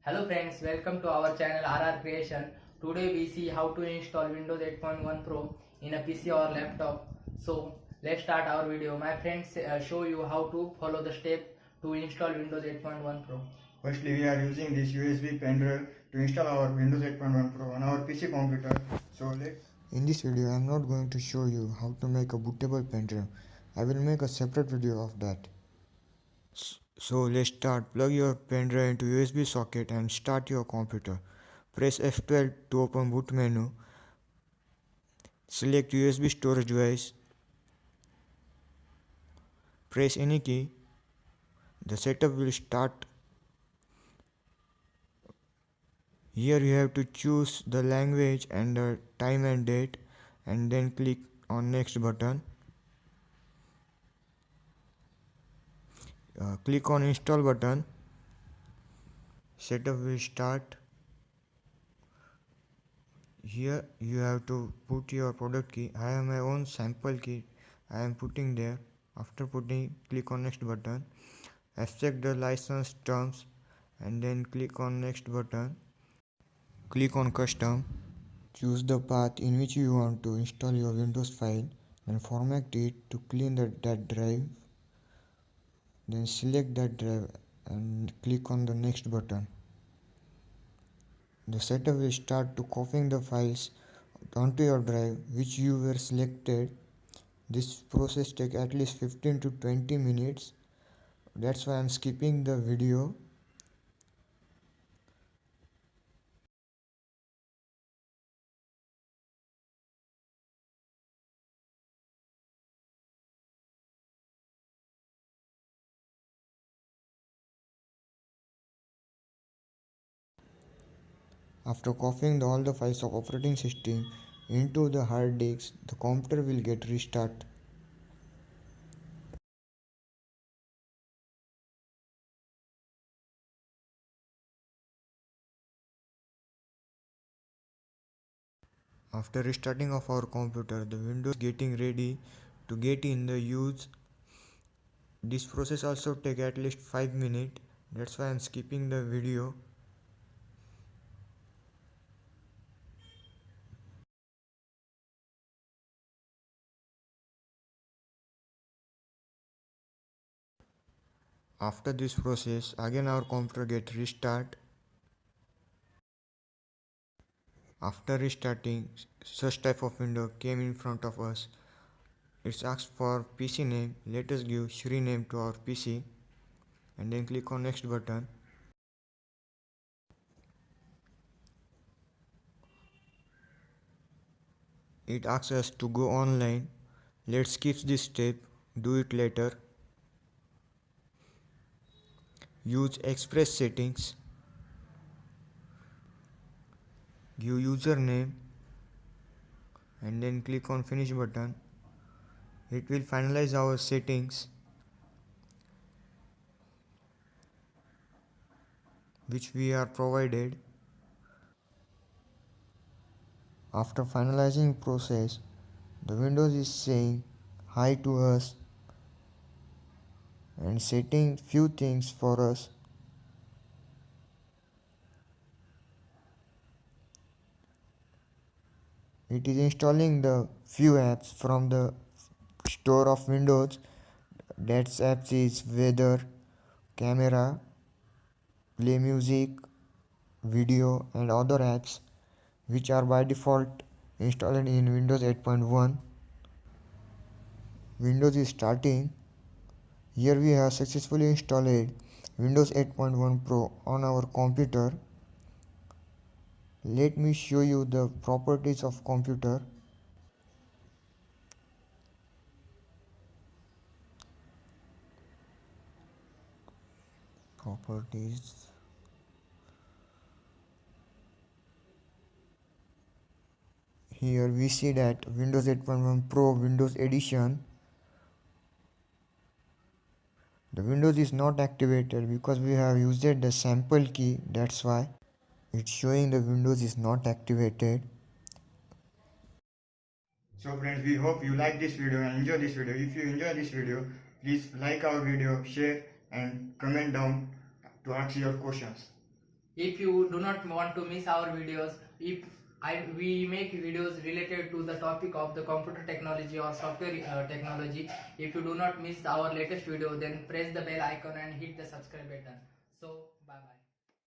Hello friends, welcome to our channel RR.CREATION. Today we see how to install Windows 8.1 Pro in a PC or laptop. So let's start our video. My friends show you how to follow the step to install Windows 8.1 Pro. Firstly, we are using this USB pendrive to install our Windows 8.1 Pro on our PC computer. In this video, I am not going to show you how to make a bootable pendrive. I will make a separate video of that. So let's start. Plug your pendrive into USB socket and start your computer. Press F12 to open boot menu. Select USB storage device. Press any key. The setup will start. Here you have to choose the language and the time and date, and then click on next button. Click on install button. Setup will start. Here you have to put your product key. I have my own sample key. I am putting there. After putting, click on next button. Accept the license terms and then click on next button. Click on custom. Choose the path in which you want to install your Windows file and format it to clean that drive. Then select that drive and click on the next button. The setup will start to copying the files onto your drive which you were selected. This process takes at least 15 to 20 minutes. That's why I'm skipping the video. After copying all the files of operating system into the hard disk, the computer will get restart. After restarting of our computer, the Windows getting ready to get in the use. This process also take at least 5 minutes. That's why I'm skipping the video. After this process, again our computer get restart. After restarting, such type of window came in front of us. It asks for PC name. Let us give Shri name to our PC and then click on next button. It asks us to go online. Let's skip this step. Do it later. Use Express settings. Give username and then click on finish button. It will finalize our settings which we are provided. After finalizing process, the Windows is saying hi to us and setting few things for us. It is installing the few apps from the store of Windows. That apps is weather, camera, play music, video and other apps which are by default installed in Windows 8.1. Windows is starting. Here we have successfully installed Windows 8.1 Pro on our computer. Let me show you the properties of computer. Properties. Here we see that Windows 8.1 Pro Windows Edition. The Windows is not activated because we have used the sample key. That's why it's showing the Windows is not activated. So friends, we hope you like this video and enjoy this video. If you enjoy this video, please like our video, share and comment down to ask your questions. If you do not want to miss our videos, we make videos related to the topic of the computer technology or software technology. If you do not miss our latest video, then press the bell icon and hit the subscribe button. So bye bye.